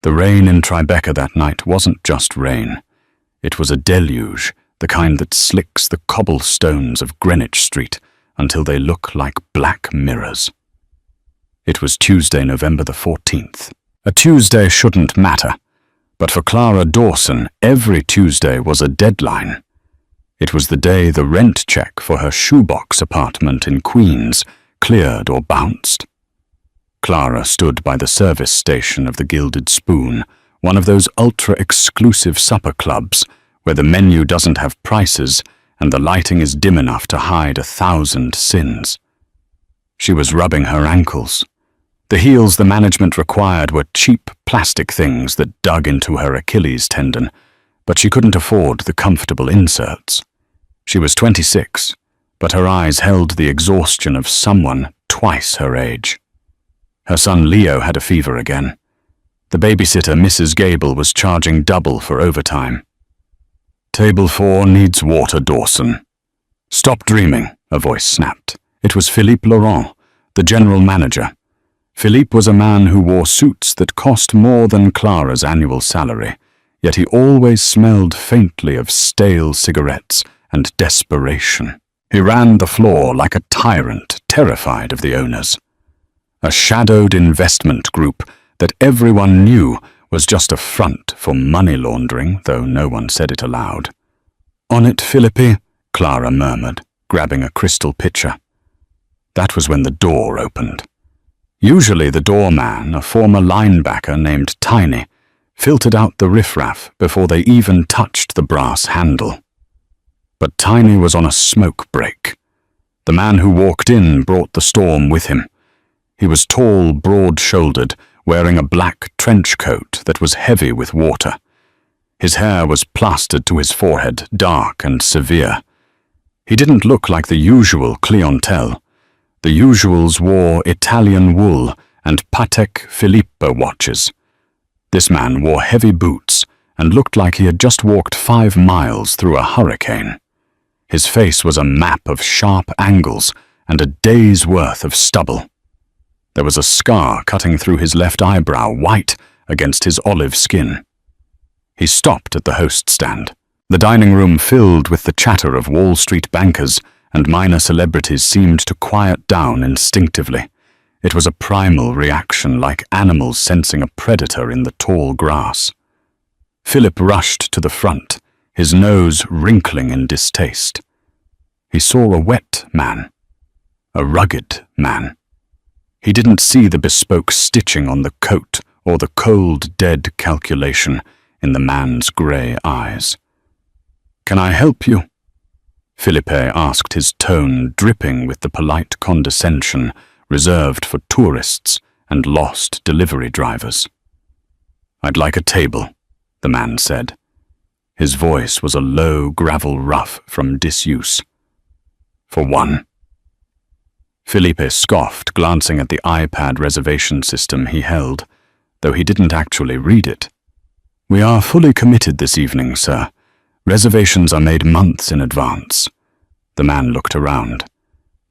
The rain in Tribeca that night wasn't just rain. It was a deluge, the kind that slicks the cobblestones of Greenwich Street until they look like black mirrors. It was Tuesday, November the 14th. A Tuesday shouldn't matter, but for Clara Dawson, every Tuesday was a deadline. It was the day the rent check for her shoebox apartment in Queens cleared or bounced. Clara stood by the service station of the Gilded Spoon, one of those ultra-exclusive supper clubs where the menu doesn't have prices and the lighting is dim enough to hide 1,000 sins. She was rubbing her ankles. The heels the management required were cheap plastic things that dug into her Achilles tendon, but she couldn't afford the comfortable inserts. She was 26, but her eyes held the exhaustion of someone twice her age. Her son Leo had a fever again. The babysitter, Mrs. Gable, was charging double for overtime. "Table 4 needs water, Dawson." "Stop dreaming," a voice snapped. It was Philippe Laurent, the general manager. Philippe was a man who wore suits that cost more than Clara's annual salary, yet he always smelled faintly of stale cigarettes and desperation. He ran the floor like a tyrant, terrified of the owners. A shadowed investment group that everyone knew was just a front for money laundering, though no one said it aloud. "On it, Philippi," Clara murmured, grabbing a crystal pitcher. That was when the door opened. Usually the doorman, a former linebacker named Tiny, filtered out the riffraff before they even touched the brass handle. But Tiny was on a smoke break. The man who walked in brought the storm with him. He was tall, broad-shouldered, wearing a black trench coat that was heavy with water. His hair was plastered to his forehead, dark and severe. He didn't look like the usual clientele. The usuals wore Italian wool and Patek Philippe watches. This man wore heavy boots and looked like he had just walked 5 miles through a hurricane. His face was a map of sharp angles and a day's worth of stubble. There was a scar cutting through his left eyebrow, white against his olive skin. He stopped at the host stand. The dining room filled with the chatter of Wall Street bankers and minor celebrities seemed to quiet down instinctively. It was a primal reaction, like animals sensing a predator in the tall grass. Philip rushed to the front, his nose wrinkling in distaste. He saw a wet man, a rugged man. He didn't see the bespoke stitching on the coat or the cold, dead calculation in the man's grey eyes. "Can I help you?" Philippe asked, his tone dripping with the polite condescension reserved for tourists and lost delivery drivers. "I'd like a table," the man said. His voice was a low gravel rough from disuse. "For one." Philippe scoffed, glancing at the iPad reservation system he held, though he didn't actually read it. "We are fully committed this evening, sir. Reservations are made months in advance." The man looked around.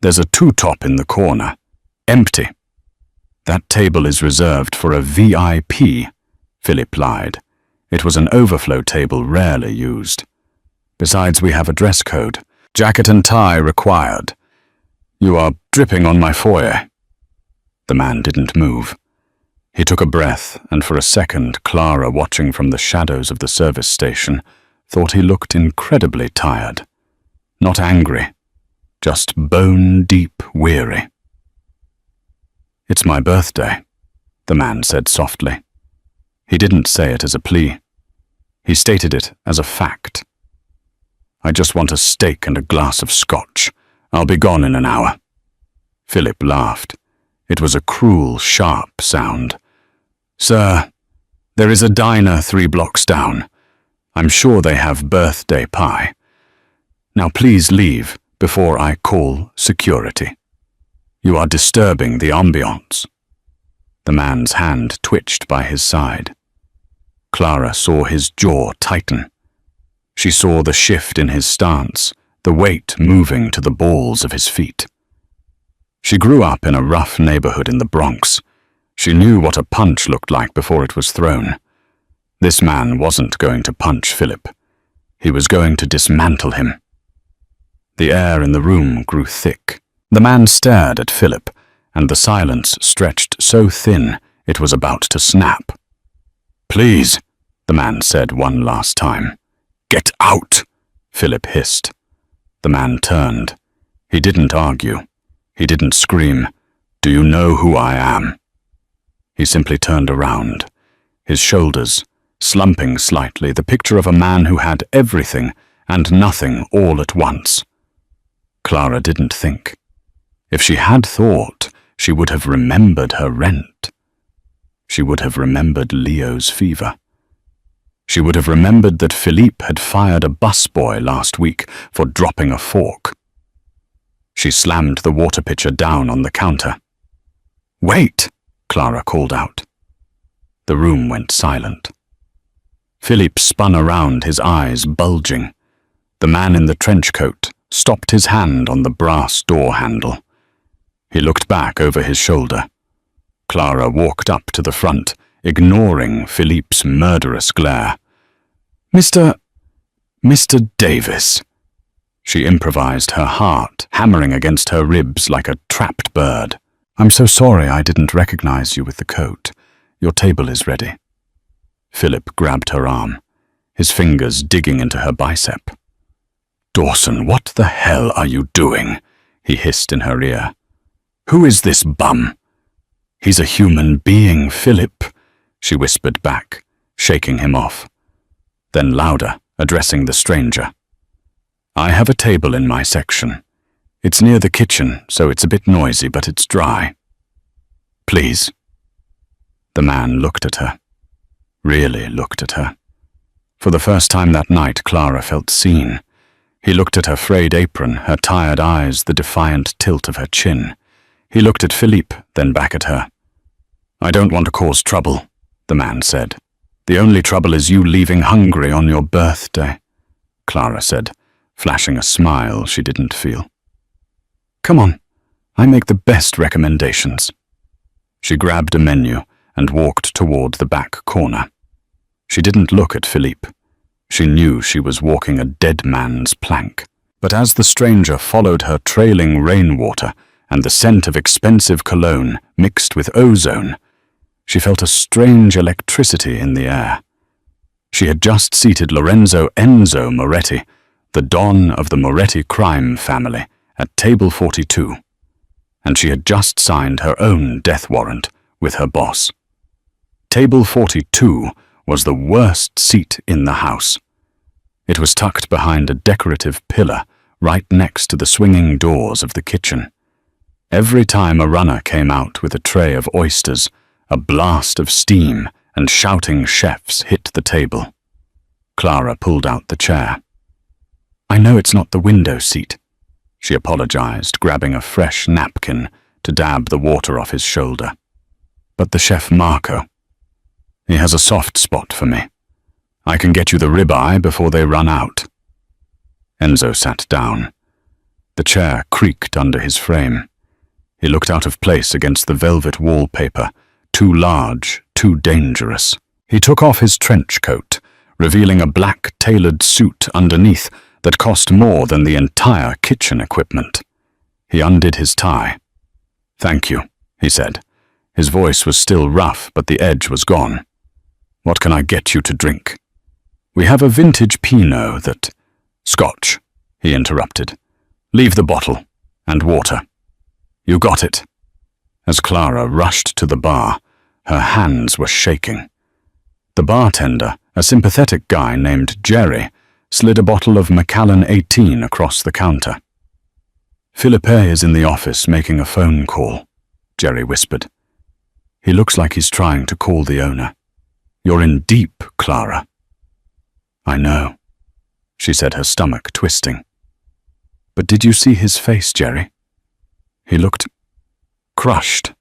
"There's a two-top in the corner. Empty." "That table is reserved for a VIP," Philip lied. It was an overflow table rarely used. "Besides, we have a dress code. Jacket and tie required." "You are dripping on my foyer." The man didn't move. He took a breath, and for a second, Clara, watching from the shadows of the service station, thought he looked incredibly tired. Not angry, just bone-deep weary. "It's my birthday," the man said softly. He didn't say it as a plea. He stated it as a fact. "I just want a steak and a glass of scotch. I'll be gone in an hour." Philip laughed. It was a cruel, sharp sound. "Sir, there is a diner 3 blocks down. I'm sure they have birthday pie. Now please leave before I call security. You are disturbing the ambiance." The man's hand twitched by his side. Clara saw his jaw tighten. She saw the shift in his stance, the weight moving to the balls of his feet. She grew up in a rough neighborhood in the Bronx. She knew what a punch looked like before it was thrown. This man wasn't going to punch Philip. He was going to dismantle him. The air in the room grew thick. The man stared at Philip, and the silence stretched so thin it was about to snap. "Please," the man said one last time. "Get out," Philip hissed. The man turned. He didn't argue. He didn't scream, "Do you know who I am?" He simply turned around, his shoulders slumping slightly, the picture of a man who had everything and nothing all at once. Clara didn't think. If she had thought, she would have remembered her rent. She would have remembered Leo's fever. She would have remembered that Philippe had fired a busboy last week for dropping a fork. She slammed the water pitcher down on the counter. "Wait!" Clara called out. The room went silent. Philippe spun around, his eyes bulging. The man in the trench coat stopped his hand on the brass door handle. He looked back over his shoulder. Clara walked up to the front, ignoring Philippe's murderous glare. Mr. Davis." She improvised, her heart hammering against her ribs like a trapped bird. "I'm so sorry I didn't recognize you with the coat. Your table is ready." Philip grabbed her arm, his fingers digging into her bicep. "Dawson, what the hell are you doing?" he hissed in her ear. "Who is this bum?" "He's a human being, Philip," she whispered back, shaking him off. Then louder, addressing the stranger. "I have a table in my section. It's near the kitchen, so it's a bit noisy, but it's dry. Please." The man looked at her. Really looked at her. For the first time that night, Clara felt seen. He looked at her frayed apron, her tired eyes, the defiant tilt of her chin. He looked at Philippe, then back at her. "I don't want to cause trouble," the man said. "The only trouble is you leaving hungry on your birthday," Clara said, flashing a smile she didn't feel. "Come on, I make the best recommendations." She grabbed a menu and walked toward the back corner. She didn't look at Philippe. She knew she was walking a dead man's plank. But as the stranger followed her trailing rainwater and the scent of expensive cologne mixed with ozone, she felt a strange electricity in the air. She had just seated Lorenzo Enzo Moretti, the Don of the Moretti crime family, at table 42, and she had just signed her own death warrant with her boss. Table 42 was the worst seat in the house. It was tucked behind a decorative pillar right next to the swinging doors of the kitchen. Every time a runner came out with a tray of oysters, a blast of steam and shouting chefs hit the table. Clara pulled out the chair. "I know it's not the window seat," she apologized, grabbing a fresh napkin to dab the water off his shoulder. "But the chef Marco, he has a soft spot for me. I can get you the ribeye before they run out." Enzo sat down. The chair creaked under his frame. He looked out of place against the velvet wallpaper, too large, too dangerous. He took off his trench coat, revealing a black tailored suit underneath that cost more than the entire kitchen equipment. He undid his tie. "Thank you," he said. His voice was still rough, but the edge was gone. "What can I get you to drink?" "We have a vintage Pinot that—" "Scotch," he interrupted. "Leave the bottle. And water." "You got it." As Clara rushed to the bar, her hands were shaking. The bartender, a sympathetic guy named Jerry, slid a bottle of Macallan 18 across the counter. "Philippe is in the office making a phone call," Jerry whispered. "He looks like he's trying to call the owner. You're in deep, Clara." "I know," she said, her stomach twisting. "But did you see his face, Jerry? He looked crushed."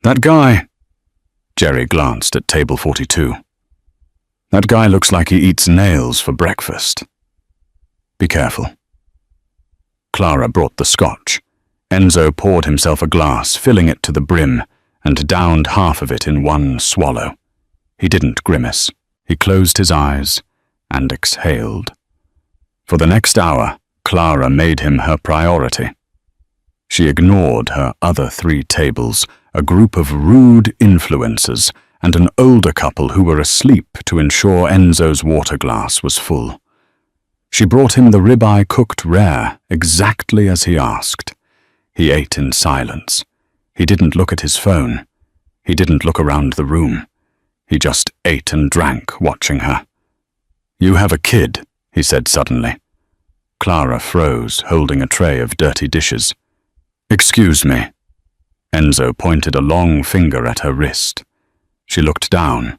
"That guy," Jerry glanced at table 42. "That guy looks like he eats nails for breakfast. Be careful." Clara brought the scotch. Enzo poured himself a glass, filling it to the brim, and downed half of it in one swallow. He didn't grimace. He closed his eyes and exhaled. For the next hour, Clara made him her priority. She ignored her other 3 tables, a group of rude influencers, and an older couple who were asleep to ensure Enzo's water glass was full. She brought him the ribeye cooked rare, exactly as he asked. He ate in silence. He didn't look at his phone. He didn't look around the room. He just ate and drank, watching her. "You have a kid," he said suddenly. Clara froze, holding a tray of dirty dishes. "Excuse me." Enzo pointed a long finger at her wrist. She looked down.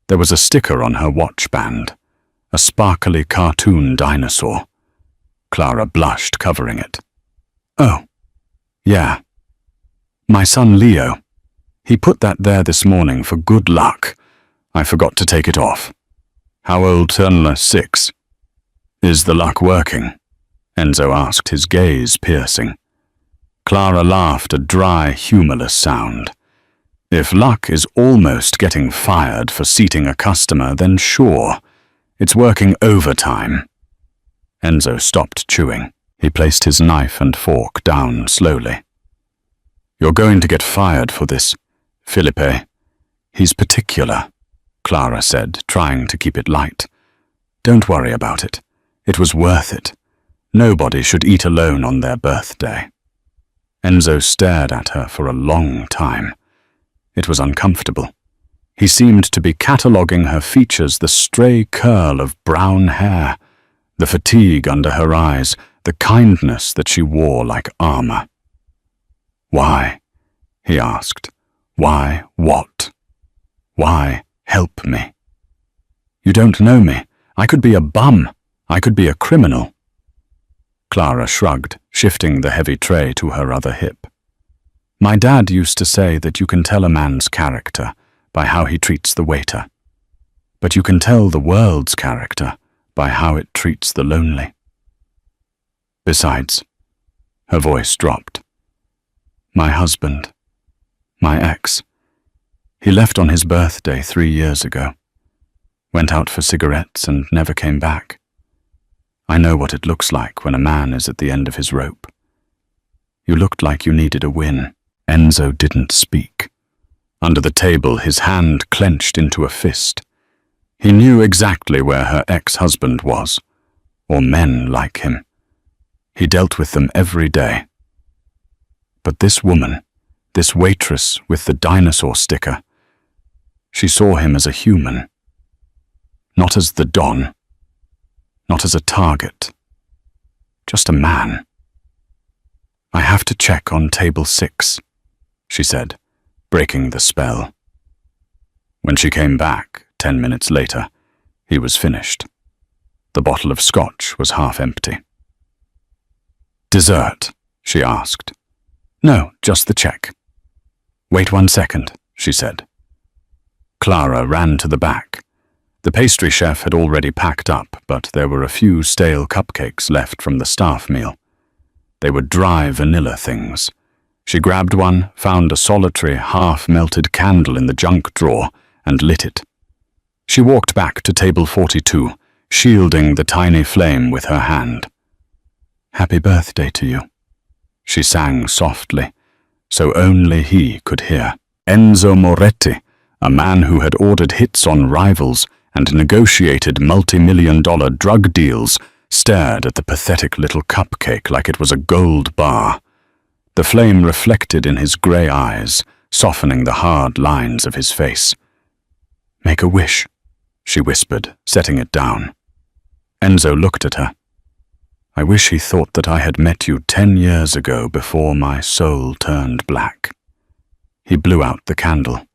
There was a sticker on her watch band, a sparkly cartoon dinosaur. Clara blushed, covering it. "Oh, yeah. My son Leo. He put that there this morning for good luck. I forgot to take it off. How old? 6. Is the luck working?" Enzo asked, his gaze piercing. Clara laughed, a dry, humorless sound. "If luck is almost getting fired for seating a customer, then sure, it's working overtime." Enzo stopped chewing. He placed his knife and fork down slowly. "You're going to get fired for this, Felipe. He's particular," Clara said, trying to keep it light. "Don't worry about it. It was worth it. Nobody should eat alone on their birthday." Enzo stared at her for a long time. It was uncomfortable. He seemed to be cataloguing her features, the stray curl of brown hair, the fatigue under her eyes, the kindness that she wore like armor. "Why?" he asked. "Why what? Why help me? You don't know me. I could be a bum. I could be a criminal." Clara shrugged, shifting the heavy tray to her other hip. "My dad used to say that you can tell a man's character by how he treats the waiter. But you can tell the world's character by how it treats the lonely. Besides," her voice dropped, "my husband, my ex, he left on his birthday 3 years ago, went out for cigarettes and never came back. I know what it looks like when a man is at the end of his rope. You looked like you needed a win." Enzo didn't speak. Under the table, his hand clenched into a fist. He knew exactly where her ex-husband was, or men like him. He dealt with them every day. But this woman, this waitress with the dinosaur sticker, she saw him as a human, not as the Don, not as a target, just a man. "I have to check on table 6, she said, breaking the spell. When she came back, 10 minutes later, he was finished. The bottle of scotch was half empty. "Dessert?" she asked. "No, just the check." "Wait 1 second, she said. Clara ran to the back. The pastry chef had already packed up, but there were a few stale cupcakes left from the staff meal. They were dry vanilla things. She grabbed one, found a solitary, half-melted candle in the junk drawer, and lit it. She walked back to table 42, shielding the tiny flame with her hand. "Happy birthday to you," she sang softly, so only he could hear. Enzo Moretti, a man who had ordered hits on Rivals and negotiated multi-million-dollar drug deals, stared at the pathetic little cupcake like it was a gold bar. The flame reflected in his grey eyes, softening the hard lines of his face. "Make a wish," she whispered, setting it down. Enzo looked at her. "I wish he thought that I had met you 10 years ago before my soul turned black." He blew out the candle.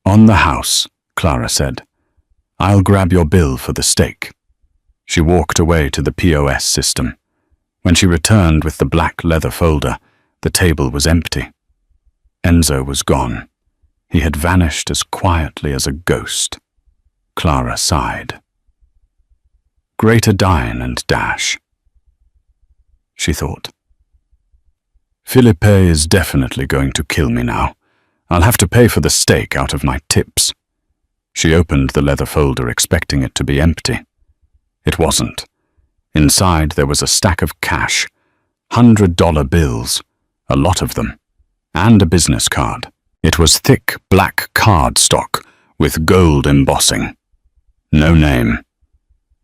"On the house," Clara said. "I'll grab your bill for the steak." She walked away to the POS system. When she returned with the black leather folder, the table was empty. Enzo was gone. He had vanished as quietly as a ghost. Clara sighed. Greater dine and dash, she thought. Felipe is definitely going to kill me now. I'll have to pay for the steak out of my tips." She opened the leather folder expecting it to be empty. It wasn't. Inside there was a stack of cash, $100 bills, a lot of them, and a business card. It was thick black cardstock with gold embossing. No name.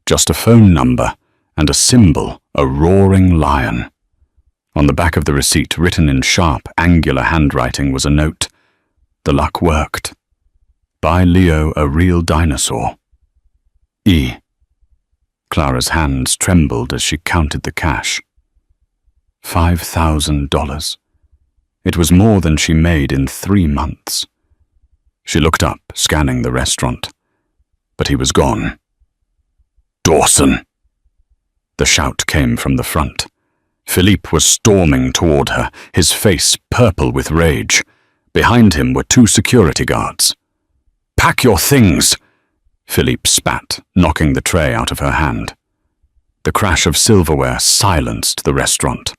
Just a phone number and a symbol, a roaring lion. On the back of the receipt, written in sharp, angular handwriting, was a note. The luck worked. Buy Leo a real dinosaur. E. Clara's hands trembled as she counted the cash. $5,000. It was more than she made in 3 months. She looked up, scanning the restaurant. But he was gone. "Dawson!" The shout came from the front. Philippe was storming toward her, his face purple with rage. Behind him were 2 security guards. "Pack your things!" Philippe spat, knocking the tray out of her hand. The crash of silverware silenced the restaurant.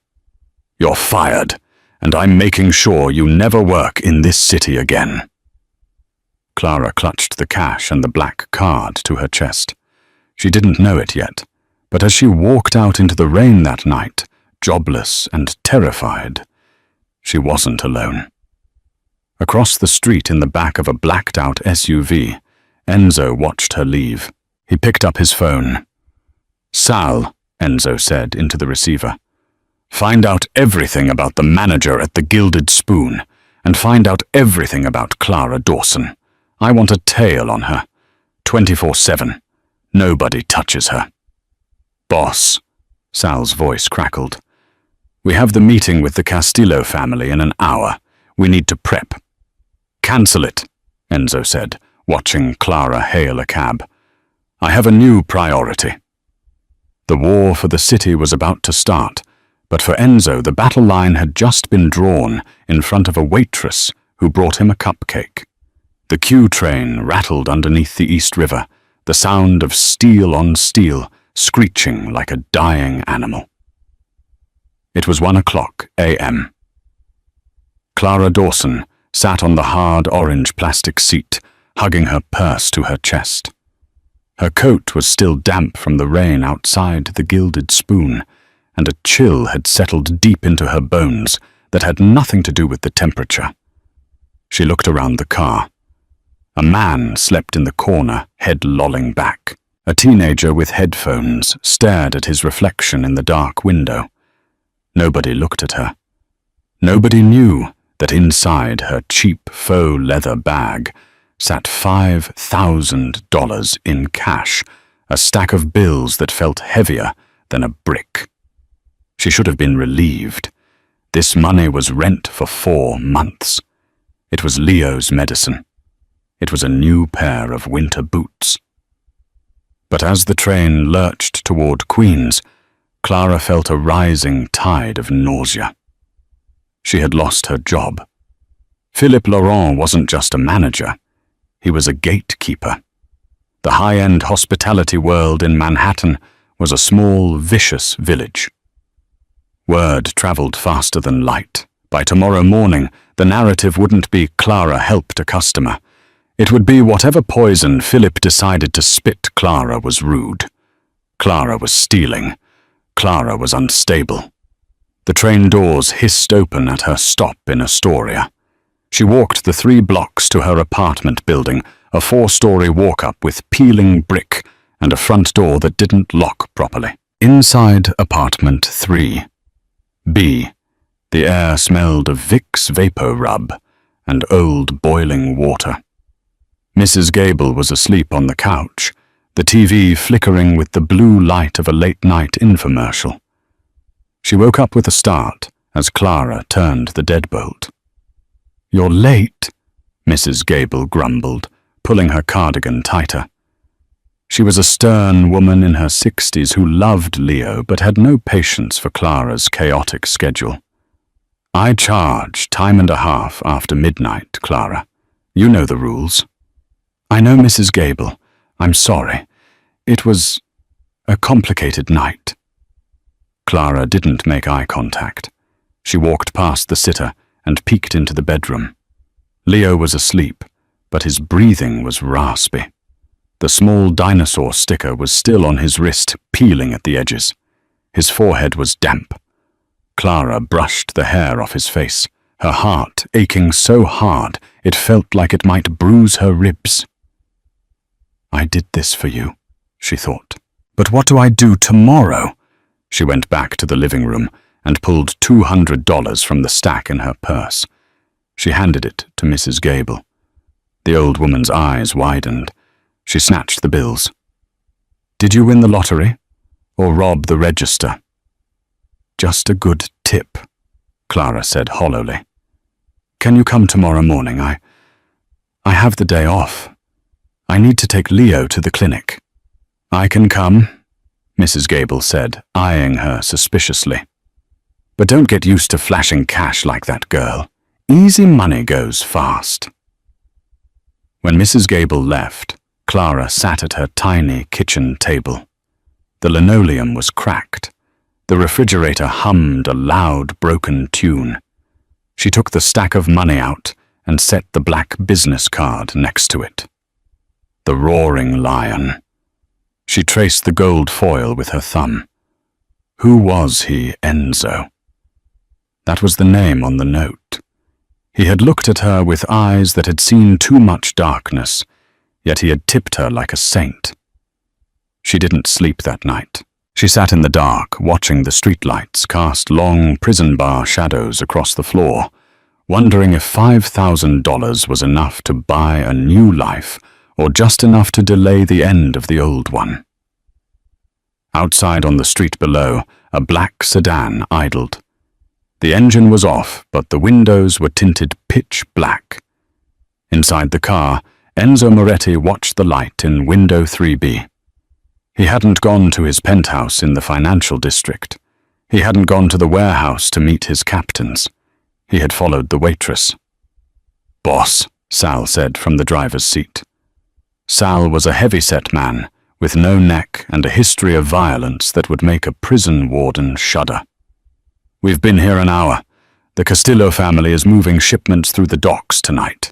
"You're fired, and I'm making sure you never work in this city again." Clara clutched the cash and the black card to her chest. She didn't know it yet, but as she walked out into the rain that night, jobless and terrified, she wasn't alone. Across the street in the back of a blacked-out SUV, Enzo watched her leave. He picked up his phone. "Sal," Enzo said into the receiver, "find out everything about the manager at the Gilded Spoon, and find out everything about Clara Dawson. I want a tail on her, 24/7. Nobody touches her." "Boss," Sal's voice crackled. "We have the meeting with the Castillo family in an hour. We need to prep." "Cancel it," Enzo said, watching Clara hail a cab. "I have a new priority." The war for the city was about to start, but for Enzo the battle line had just been drawn in front of a waitress who brought him a cupcake. The Q train rattled underneath the East River, the sound of steel on steel, screeching like a dying animal. It was 1:00 a.m. Clara Dawson sat on the hard orange plastic seat, hugging her purse to her chest. Her coat was still damp from the rain outside the Gilded Spoon, and a chill had settled deep into her bones that had nothing to do with the temperature. She looked around the car. A man slept in the corner, head lolling back. A teenager with headphones stared at his reflection in the dark window. Nobody looked at her. Nobody knew that inside her cheap faux leather bag sat $5,000 in cash, a stack of bills that felt heavier than a brick. She should have been relieved. This money was rent for 4 months. It was Leo's medicine. It was a new pair of winter boots. But as the train lurched toward Queens, Clara felt a rising tide of nausea. She had lost her job. Philippe Laurent wasn't just a manager. He was a gatekeeper. The high-end hospitality world in Manhattan was a small, vicious village. Word traveled faster than light. By tomorrow morning, the narrative wouldn't be Clara helped a customer. It would be whatever poison Philip decided to spit Clara was rude. Clara was stealing. Clara was unstable. The train doors hissed open at her stop in Astoria. She walked the 3 blocks to her apartment building, a 4-story walk-up with peeling brick and a front door that didn't lock properly. Inside apartment 3. B. The air smelled of Vicks Vapor Rub and old boiling water. Mrs. Gable was asleep on the couch, the TV flickering with the blue light of a late-night infomercial. She woke up with a start as Clara turned the deadbolt. "You're late," Mrs. Gable grumbled, pulling her cardigan tighter. She was a stern woman in her 60s who loved Leo but had no patience for Clara's chaotic schedule. "I charge time and a half after midnight, Clara. You know the rules." "I know, Mrs. Gable. I'm sorry. It was a complicated night." Clara didn't make eye contact. She walked past the sitter and peeked into the bedroom. Leo was asleep, but his breathing was raspy. The small dinosaur sticker was still on his wrist, peeling at the edges. His forehead was damp. Clara brushed the hair off his face, her heart aching so hard it felt like it might bruise her ribs. "I did this for you," she thought. "But what do I do tomorrow?" She went back to the living room and pulled $200 from the stack in her purse. She handed it to Mrs. Gable. The old woman's eyes widened. She snatched the bills. "Did you win the lottery? Or rob the register?" "Just a good tip," Clara said hollowly. "Can you come tomorrow morning? I have the day off. I need to take Leo to the clinic." "I can come," Mrs. Gable said, eyeing her suspiciously. "But don't get used to flashing cash like that, girl. Easy money goes fast." When Mrs. Gable left, Clara sat at her tiny kitchen table. The linoleum was cracked. The refrigerator hummed a loud, broken tune. She took the stack of money out and set the black business card next to it. The roaring lion. She traced the gold foil with her thumb. Who was he, Enzo? That was the name on the note. He had looked at her with eyes that had seen too much darkness, yet he had tipped her like a saint. She didn't sleep that night. She sat in the dark, watching the streetlights cast long prison bar shadows across the floor, wondering if $5,000 was enough to buy a new life or just enough to delay the end of the old one. Outside on the street below, a black sedan idled. The engine was off, but the windows were tinted pitch black. Inside the car, Enzo Moretti watched the light in window 3B. He hadn't gone to his penthouse in the financial district. He hadn't gone to the warehouse to meet his captains. He had followed the waitress. "Boss," Sal said from the driver's seat. Sal was a heavy-set man, with no neck and a history of violence that would make a prison warden shudder. "We've been here an hour. The Castillo family is moving shipments through the docks tonight.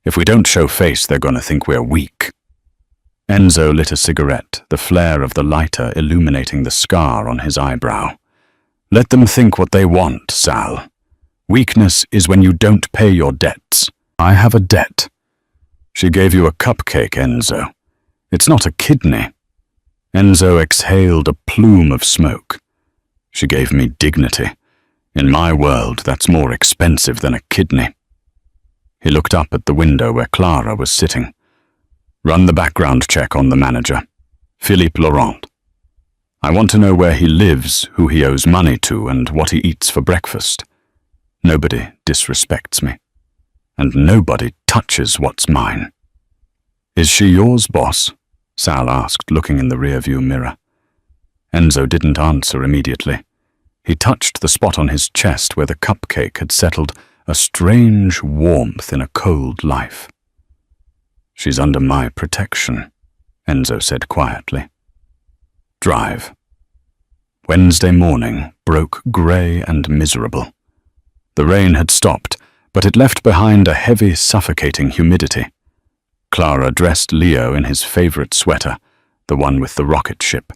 If we don't show face, they're going to think we're weak." Enzo lit a cigarette, the flare of the lighter illuminating the scar on his eyebrow. "Let them think what they want, Sal. Weakness is when you don't pay your debts. I have a debt." "She gave you a cupcake, Enzo. It's not a kidney." Enzo exhaled a plume of smoke. "She gave me dignity. In my world, that's more expensive than a kidney." He looked up at the window where Clara was sitting. "Run the background check on the manager, Philippe Laurent. I want to know where he lives, who he owes money to, and what he eats for breakfast. Nobody disrespects me, and nobody touches what's mine." "Is she yours, boss?" Sal asked, looking in the rearview mirror. Enzo didn't answer immediately. He touched the spot on his chest where the cupcake had settled a strange warmth in a cold life. "She's under my protection," Enzo said quietly. Drive. Wednesday morning broke grey and miserable. The rain had stopped, but it left behind a heavy, suffocating humidity. Clara dressed Leo in his favorite sweater, the one with the rocket ship.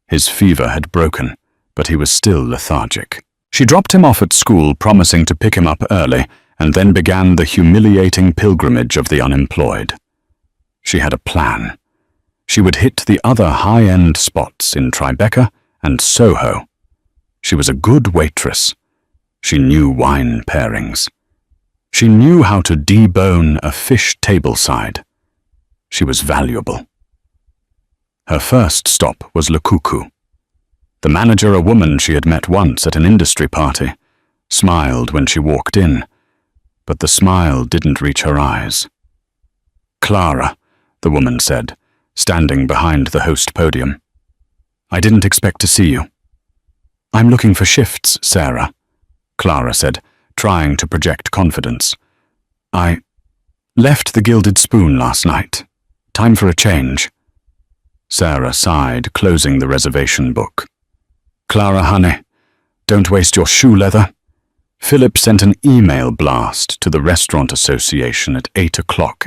His fever had broken, but he was still lethargic. She dropped him off at school, promising to pick him up early, and then began the humiliating pilgrimage of the unemployed. She had a plan. She would hit the other high-end spots in Tribeca and Soho. She was a good waitress. She knew wine pairings. She knew how to debone a fish tableside. She was valuable. Her first stop was Le Coucou. The manager, a woman she had met once at an industry party, smiled when she walked in, but the smile didn't reach her eyes. "Clara," the woman said, standing behind the host podium. "I didn't expect to see you." "I'm looking for shifts, Sarah," Clara said, trying to project confidence. "I left the Gilded Spoon last night. Time for a change." Sarah sighed, closing the reservation book. "Clara, honey, don't waste your shoe leather. Philip sent an email blast to the Restaurant Association at 8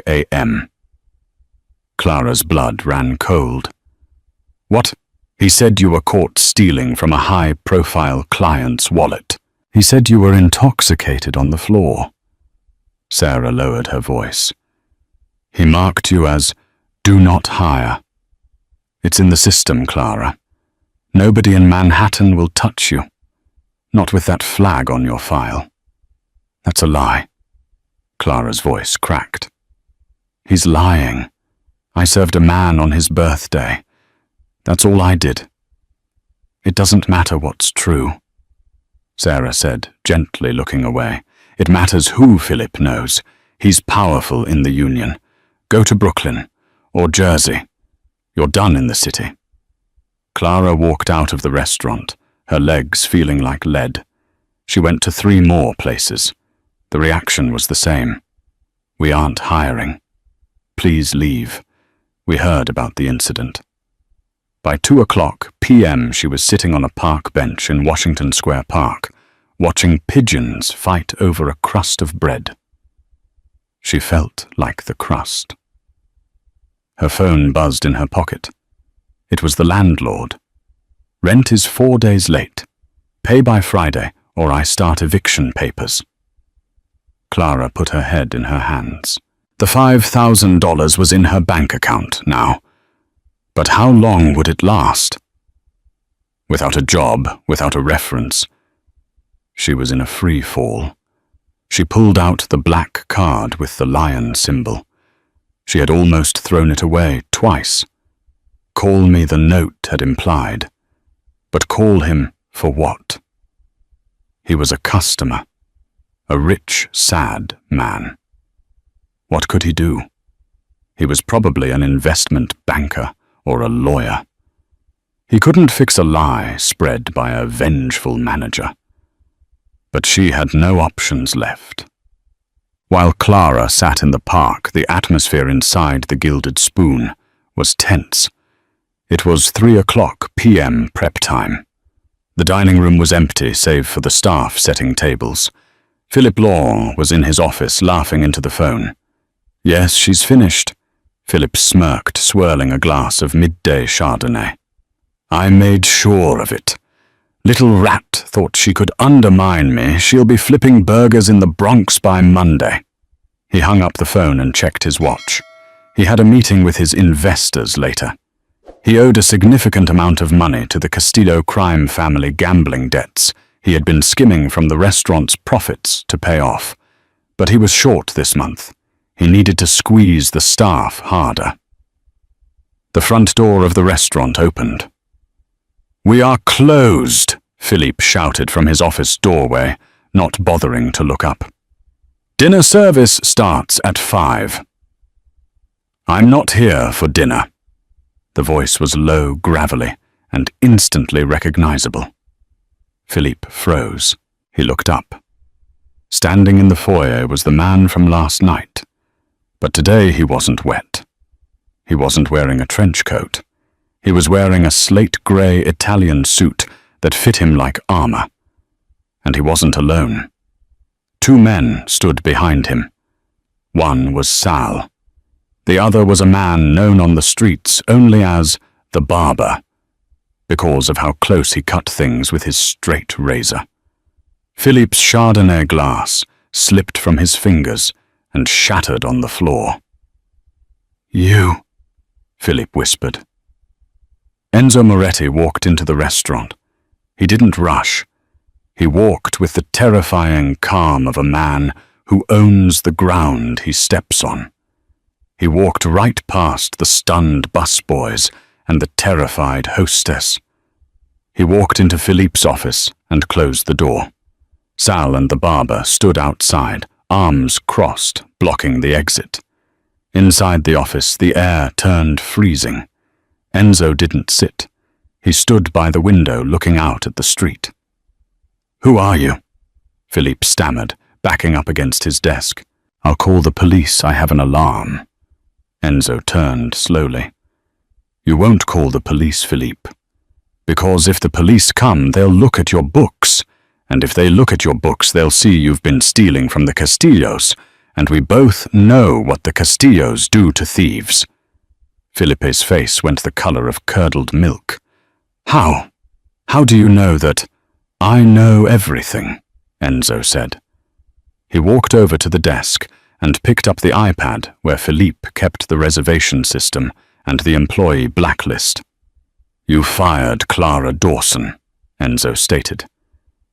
a.m. Clara's blood ran cold. What? He said you were caught stealing from a high-profile client's wallet. He said you were intoxicated on the floor. Sarah lowered her voice. He marked you as "Do not hire." It's in the system, Clara. Nobody in Manhattan will touch you. Not with that flag on your file. That's a lie. Clara's voice cracked. He's lying. I served a man on his birthday. That's all I did. It doesn't matter what's true, Sarah said, gently looking away. It matters who Philip knows. He's powerful in the Union. Go to Brooklyn or Jersey. You're done in the city. Clara walked out of the restaurant, her legs feeling like lead. She went to 3 more places. The reaction was the same. We aren't hiring. Please leave. We heard about the incident. By 2 p.m. she was sitting on a park bench in Washington Square Park, watching pigeons fight over a crust of bread. She felt like the crust. Her phone buzzed in her pocket. It was the landlord. Rent is 4 days late. Pay by Friday, or I start eviction papers. Clara put her head in her hands. The $5,000 was in her bank account now. But how long would it last? Without a job, without a reference, she was in a free fall. She pulled out the black card with the lion symbol. She had almost thrown it away twice. Call me, the note had implied. But call him for what? He was a customer, a rich, sad man. What could he do? He was probably an investment banker or a lawyer. He couldn't fix a lie spread by a vengeful manager. But she had no options left. While Clara sat in the park, the atmosphere inside the Gilded Spoon was tense. It was 3 p.m. prep time. The dining room was empty save for the staff setting tables. Philip Law was in his office laughing into the phone. Yes, she's finished. Philip smirked, swirling a glass of midday Chardonnay. I made sure of it. Little rat thought she could undermine me. She'll be flipping burgers in the Bronx by Monday. He hung up the phone and checked his watch. He had a meeting with his investors later. He owed a significant amount of money to the Castillo crime family gambling debts he had been skimming from the restaurant's profits to pay off. But he was short this month. He needed to squeeze the staff harder. The front door of the restaurant opened. We are closed, Philippe shouted from his office doorway, not bothering to look up. Dinner service starts at 5. I'm not here for dinner. The voice was low, gravelly, and instantly recognizable. Philippe froze. He looked up. Standing in the foyer was the man from last night. But today he wasn't wet. He wasn't wearing a trench coat. He was wearing a slate-grey Italian suit that fit him like armor. And he wasn't alone. 2 men stood behind him. One was Sal. The other was a man known on the streets only as the barber, because of how close he cut things with his straight razor. Philippe's Chardonnay glass slipped from his fingers and shattered on the floor. You, Philippe whispered. Enzo Moretti walked into the restaurant. He didn't rush. He walked with the terrifying calm of a man who owns the ground he steps on. He walked right past the stunned busboys and the terrified hostess. He walked into Philippe's office and closed the door. Sal and the barber stood outside, arms crossed, blocking the exit. Inside the office, the air turned freezing. Enzo didn't sit. He stood by the window looking out at the street. Who are you? Philippe stammered, backing up against his desk. I'll call the police. I have an alarm. Enzo turned slowly. You won't call the police, Philippe. Because if the police come, they'll look at your books, And if they look at your books, they'll see you've been stealing from the Castillos, and we both know what the Castillos do to thieves." Felipe's face went the color of curdled milk. "How? How do you know that?" "I know everything," Enzo said. He walked over to the desk and picked up the iPad where Philippe kept the reservation system and the employee blacklist. "You fired Clara Dawson," Enzo stated.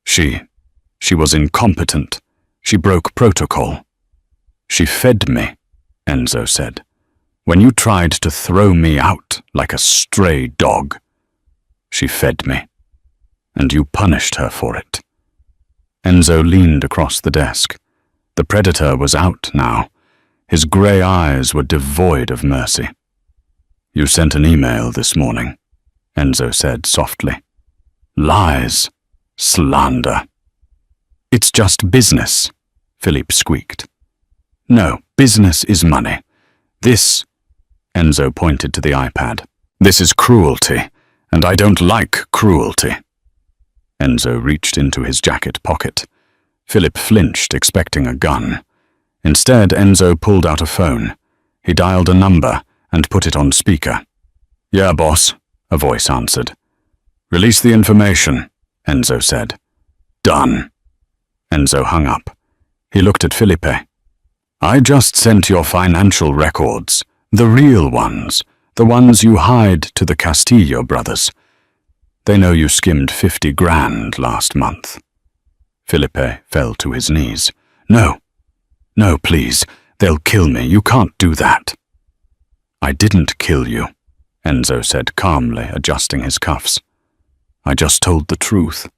She was incompetent. She broke protocol." "She fed me," Enzo said, "when you tried to throw me out like a stray dog. She fed me, and you punished her for it." Enzo leaned across the desk. The predator was out now. His grey eyes were devoid of mercy. "You sent an email this morning," Enzo said softly. "Lies. Slander." "It's just business," Philippe squeaked. "No, business is money. This," Enzo pointed to the iPad, "this is cruelty, and I don't like cruelty." Enzo reached into his jacket pocket. Philippe flinched, expecting a gun. Instead, Enzo pulled out a phone. He dialed a number and put it on speaker. "Yeah, boss," a voice answered. "Release the information," Enzo said. "Done." Enzo hung up. He looked at Felipe. "I just sent your financial records, the real ones, the ones you hide to the Castillo brothers. They know you skimmed 50 grand last month." Felipe fell to his knees. "No, no, please, they'll kill me. You can't do that." "I didn't kill you," Enzo said calmly, adjusting his cuffs. "I just told the truth.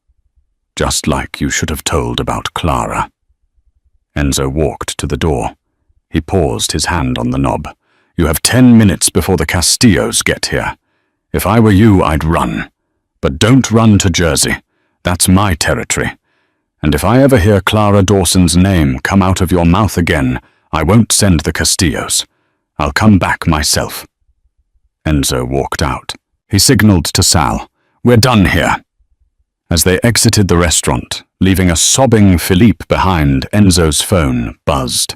Just like you should have told about Clara." Enzo walked to the door. He paused, his hand on the knob. "You have 10 minutes before the Castillos get here. If I were you, I'd run. But don't run to Jersey. That's my territory. And if I ever hear Clara Dawson's name come out of your mouth again, I won't send the Castillos. I'll come back myself." Enzo walked out. He signaled to Sal, "We're done here." As they exited the restaurant, leaving a sobbing Philippe behind, Enzo's phone buzzed.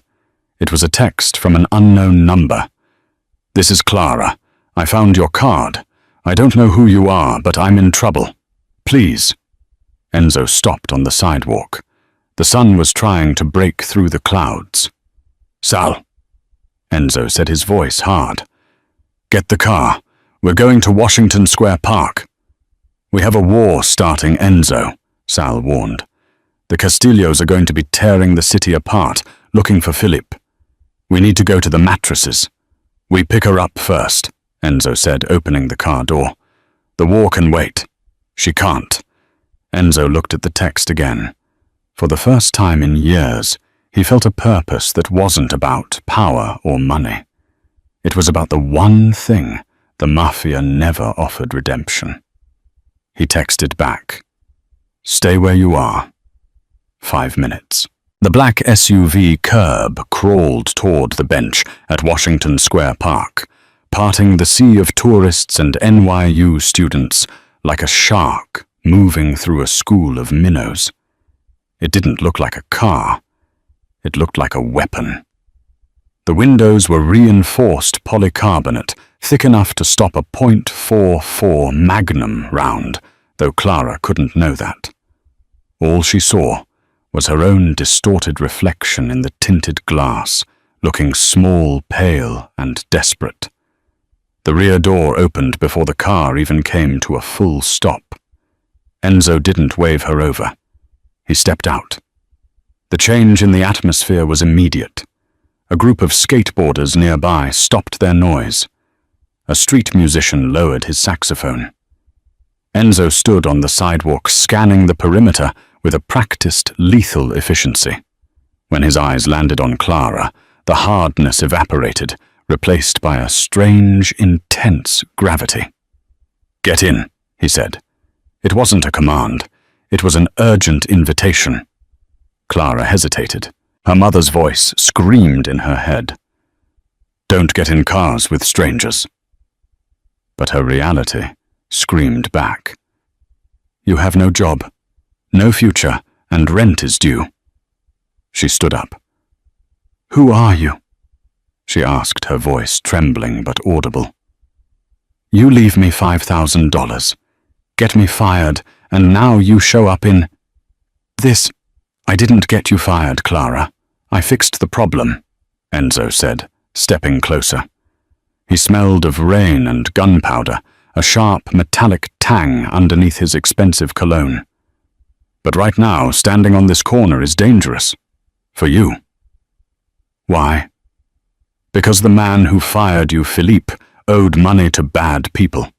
It was a text from an unknown number. "This is Clara. I found your card. I don't know who you are, but I'm in trouble. Please." Enzo stopped on the sidewalk. The sun was trying to break through the clouds. "Sal," Enzo said, his voice hard. "Get the car. We're going to Washington Square Park." "We have a war starting, Enzo," Sal warned. "The Castillos are going to be tearing the city apart, looking for Philippe. We need to go to the mattresses." "We pick her up first," Enzo said, opening the car door. "The war can wait." "She can't." Enzo looked at the text again. For the first time in years, he felt a purpose that wasn't about power or money. It was about the one thing the Mafia never offered redemption. He texted back, "Stay where you are." 5 minutes. The black SUV curb crawled toward the bench at Washington Square Park, parting the sea of tourists and NYU students like a shark moving through a school of minnows. It didn't look like a car. It looked like a weapon. The windows were reinforced polycarbonate, thick enough to stop a .44 Magnum round, though Clara couldn't know that. All she saw was her own distorted reflection in the tinted glass, looking small, pale, and desperate. The rear door opened before the car even came to a full stop. Enzo didn't wave her over. He stepped out. The change in the atmosphere was immediate. A group of skateboarders nearby stopped their noise. A street musician lowered his saxophone. Enzo stood on the sidewalk, scanning the perimeter with a practiced, lethal efficiency. When his eyes landed on Clara, the hardness evaporated, replaced by a strange, intense gravity. "Get in," he said. It wasn't a command. It was an urgent invitation. Clara hesitated. Her mother's voice screamed in her head. "Don't get in cars with strangers." But her reality screamed back. "You have no job, no future, and rent is due." She stood up. "Who are you?" she asked, her voice trembling but audible. "You leave me $5,000, get me fired, and now you show up in this." "I didn't get you fired, Clara. I fixed the problem," Enzo said, stepping closer. He smelled of rain and gunpowder, a sharp metallic tang underneath his expensive cologne. "But right now, standing on this corner is dangerous. For you." "Why?" "Because the man who fired you, Philippe, owed money to bad people.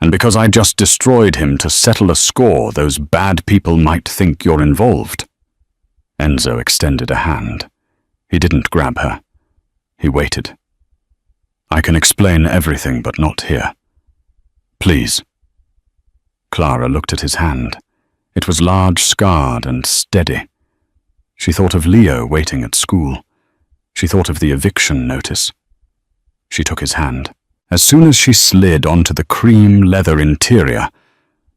And because I just destroyed him to settle a score, those bad people might think you're involved." Enzo extended a hand. He didn't grab her. He waited. "I can explain everything, but not here. Please." Clara looked at his hand. It was large, scarred, and steady. She thought of Leo waiting at school. She thought of the eviction notice. She took his hand. As soon as she slid onto the cream leather interior,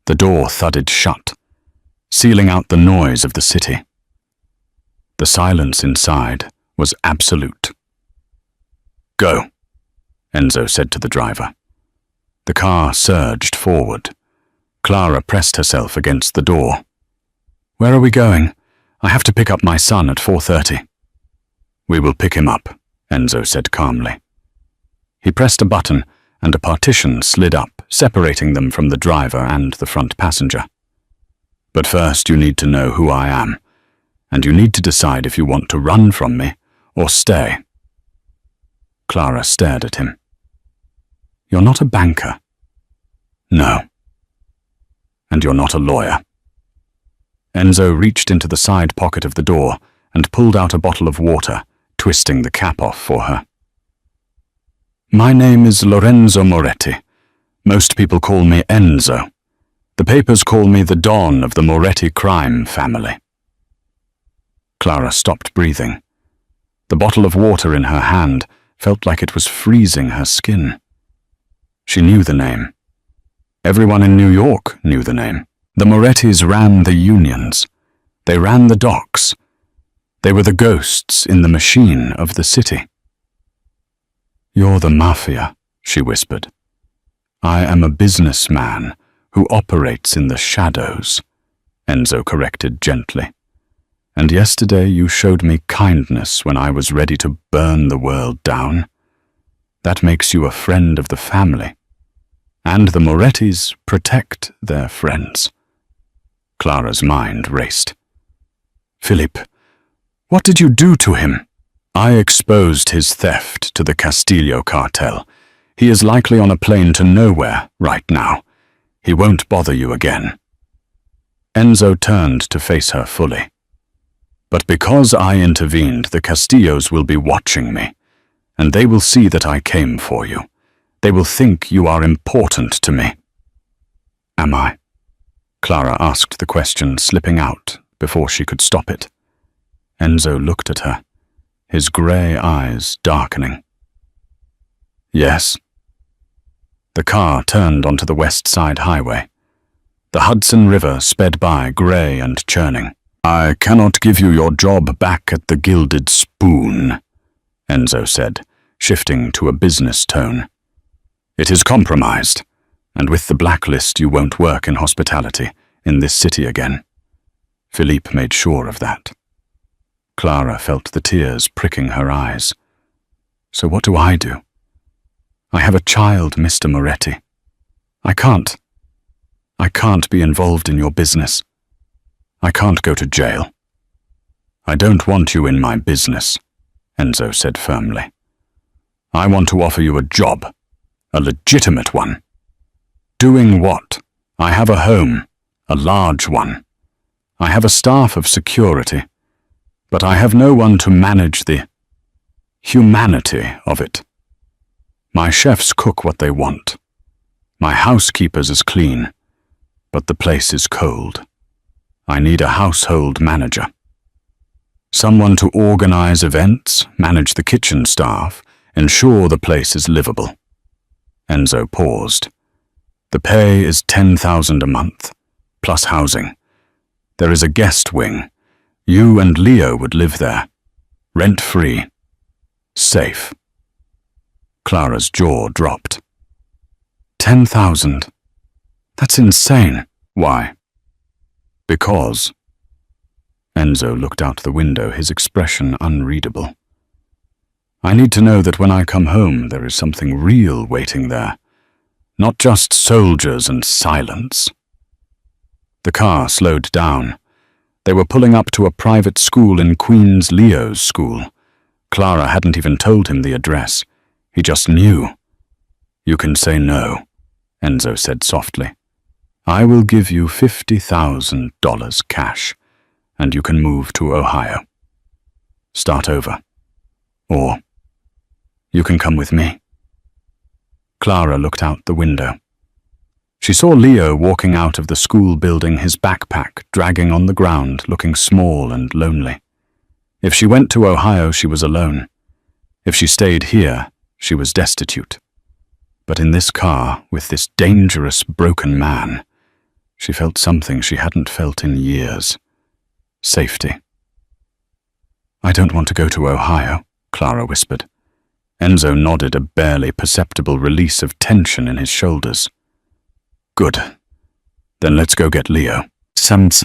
the door thudded shut, sealing out the noise of the city. The silence inside was absolute. "Go," Enzo said to the driver. The car surged forward. Clara pressed herself against the door. "Where are we going? I have to pick up my son at 4:30. "We will pick him up," Enzo said calmly. He pressed a button, and a partition slid up, separating them from the driver and the front passenger. "But first you need to know who I am, and you need to decide if you want to run from me or stay." Clara stared at him. "You're not a banker." "No." "And you're not a lawyer." Enzo reached into the side pocket of the door and pulled out a bottle of water, twisting the cap off for her. "My name is Lorenzo Moretti. Most people call me Enzo. The papers call me the Don of the Moretti crime family." Clara stopped breathing. The bottle of water in her hand felt like it was freezing her skin. She knew the name. Everyone in New York knew the name. The Morettis ran the unions. They ran the docks. They were the ghosts in the machine of the city. "You're the Mafia," she whispered. "I am a businessman who operates in the shadows," Enzo corrected gently. "And yesterday you showed me kindness when I was ready to burn the world down. That makes you a friend of the family. And the Morettis protect their friends." Clara's mind raced. "Philippe, what did you do to him?" "I exposed his theft to the Castillo cartel. He is likely on a plane to nowhere right now. He won't bother you again." Enzo turned to face her fully. "But because I intervened, the Castillos will be watching me, and they will see that I came for you. They will think you are important to me." "Am I?" Clara asked the question, slipping out before she could stop it. Enzo looked at her, his grey eyes darkening. "Yes." The car turned onto the West Side Highway. The Hudson River sped by, grey and churning. "I cannot give you your job back at the Gilded Spoon," Enzo said, shifting to a business tone. "It is compromised, and with the blacklist you won't work in hospitality in this city again." Philippe made sure of that. Clara felt the tears pricking her eyes. "So what do I do? I have a child, Mr. Moretti. I can't be involved in your business. I can't go to jail." "I don't want you in my business," Enzo said firmly. "I want to offer you a job, a legitimate one." "Doing what?" "I have a home, a large one. I have a staff of security, but I have no one to manage the humanity of it. My chefs cook what they want. My housekeepers is clean, but the place is cold. I need a household manager. Someone to organize events, manage the kitchen staff, ensure the place is livable." Enzo paused. "The pay is $10,000 a month, plus housing. There is a guest wing, You and Leo would live there, rent-free, safe. Clara's jaw dropped. 10,000. That's insane. Why? Because. Enzo looked out the window, his expression unreadable. I need to know that when I come home there is something real waiting there, not just soldiers and silence. The car slowed down. They were pulling up to a private school in Queens, Leo's school. Clara hadn't even told him the address. He just knew. You can say no, Enzo said softly. I will give you $50,000 cash, and you can move to Ohio. Start over. Or you can come with me. Clara looked out the window. She saw Leo walking out of the school building, his backpack dragging on the ground, looking small and lonely. If she went to Ohio, she was alone. If she stayed here, she was destitute. But in this car, with this dangerous, broken man, she felt something she hadn't felt in years. Safety. I don't want to go to Ohio, Clara whispered. Enzo nodded, a barely perceptible release of tension in his shoulders. Good. Then let's go get Leo. The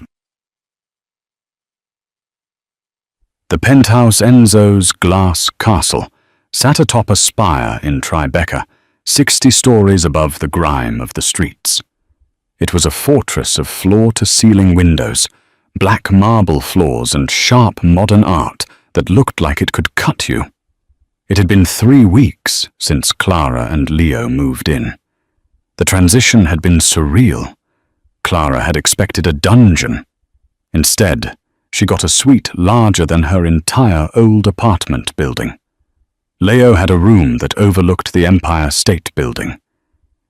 penthouse, Enzo's glass castle, sat atop a spire in Tribeca, 60 stories above the grime of the streets. It was a fortress of floor-to-ceiling windows, black marble floors and sharp modern art that looked like it could cut you. It had been 3 weeks since Clara and Leo moved in. The transition had been surreal. Clara had expected a dungeon. Instead, she got a suite larger than her entire old apartment building. Leo had a room that overlooked the Empire State Building.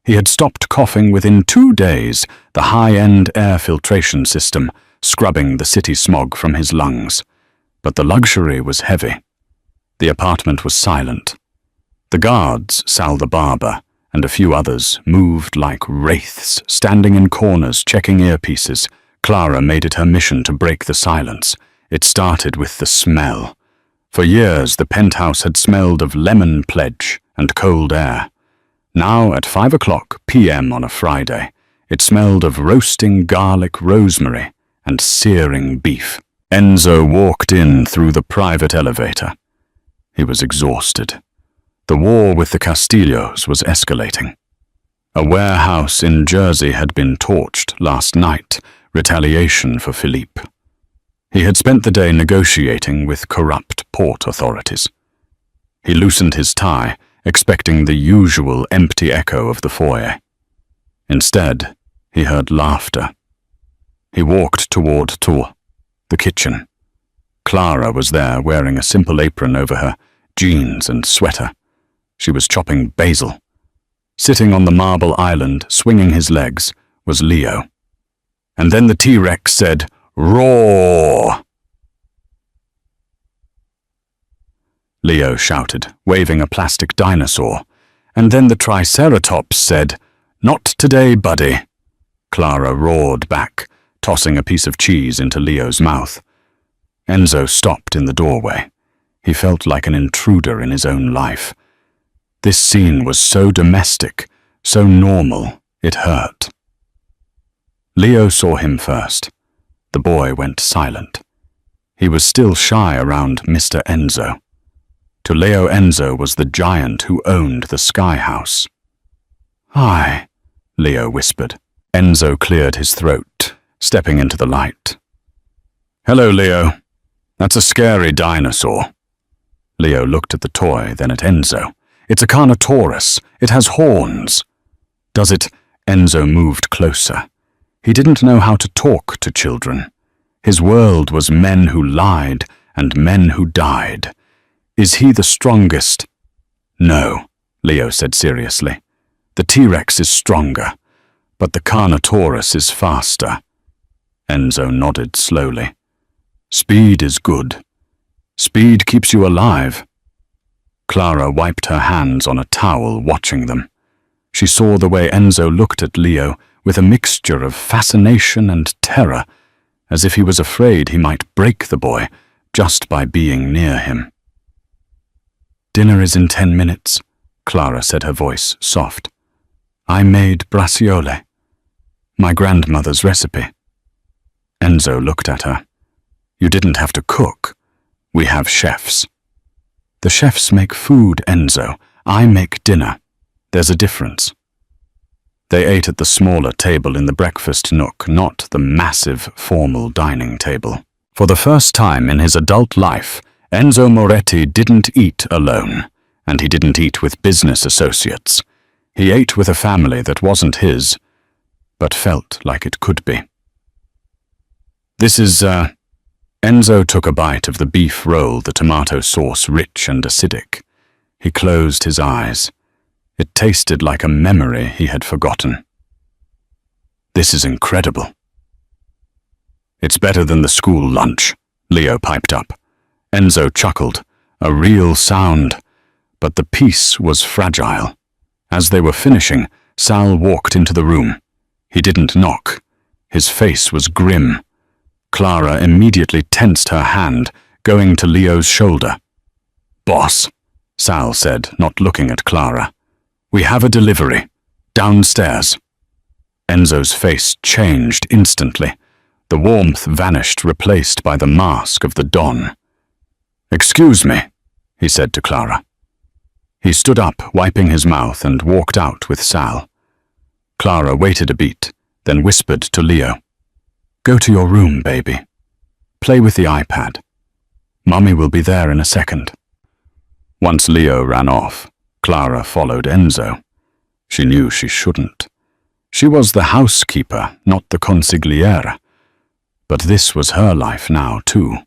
He had stopped coughing within 2 days, the high-end air filtration system scrubbing the city smog from his lungs. But the luxury was heavy. The apartment was silent. The guards, Sal the barber, and a few others moved like wraiths, standing in corners, checking earpieces. Clara made it her mission to break the silence. It started with the smell. For years, the penthouse had smelled of lemon pledge and cold air. Now, at 5 p.m. on a Friday, it smelled of roasting garlic rosemary and searing beef. Enzo walked in through the private elevator. He was exhausted. The war with the Castillos was escalating. A warehouse in Jersey had been torched last night, retaliation for Philippe. He had spent the day negotiating with corrupt port authorities. He loosened his tie, expecting the usual empty echo of the foyer. Instead, he heard laughter. He walked toward the kitchen. Clara was there, wearing a simple apron over her jeans and sweater. She was chopping basil. Sitting on the marble island, swinging his legs, was Leo. And then the T-Rex said, "Roar!" Leo shouted, waving a plastic dinosaur. And then the Triceratops said, "Not today, buddy." Clara roared back, tossing a piece of cheese into Leo's mouth. Enzo stopped in the doorway. He felt like an intruder in his own life. This scene was so domestic, so normal, it hurt. Leo saw him first. The boy went silent. He was still shy around Mr. Enzo. To Leo, Enzo was the giant who owned the Sky House. "Hi," Leo whispered. Enzo cleared his throat, stepping into the light. "Hello, Leo. That's a scary dinosaur." Leo looked at the toy, then at Enzo. "It's a Carnotaurus. It has horns." "Does it?" Enzo moved closer. He didn't know how to talk to children. His world was men who lied and men who died. "Is he the strongest?" "No," Leo said seriously. "The T-Rex is stronger, but the Carnotaurus is faster." Enzo nodded slowly. "Speed is good. Speed keeps you alive." Clara wiped her hands on a towel, watching them. She saw the way Enzo looked at Leo with a mixture of fascination and terror. as if he was afraid he might break the boy just by being near him. "Dinner is in 10 minutes, Clara said, her voice soft. "I made braciole, my grandmother's recipe." Enzo looked at her. "You didn't have to cook. We have chefs." "The chefs make food, Enzo. I make dinner. There's a difference." They ate at the smaller table in the breakfast nook, not the massive, formal dining table. For the first time in his adult life, Enzo Moretti didn't eat alone, and he didn't eat with business associates. He ate with a family that wasn't his, but felt like it could be. Enzo took a bite of the beef roll, the tomato sauce rich and acidic. He closed his eyes. It tasted like a memory he had forgotten. "This is incredible." "It's better than the school lunch," Leo piped up. Enzo chuckled. A real sound. But the peace was fragile. As they were finishing, Sal walked into the room. He didn't knock. His face was grim. Clara immediately tensed her hand, going to Leo's shoulder. "Boss," Sal said, not looking at Clara. "We have a delivery. Downstairs." Enzo's face changed instantly. The warmth vanished, replaced by the mask of the Don. "Excuse me," he said to Clara. He stood up, wiping his mouth, and walked out with Sal. Clara waited a beat, then whispered to Leo, "Go to your room, baby. Play with the iPad. Mummy will be there in a second." Once Leo ran off, Clara followed Enzo. She knew she shouldn't. She was the housekeeper, not the consigliere. But this was her life now, too.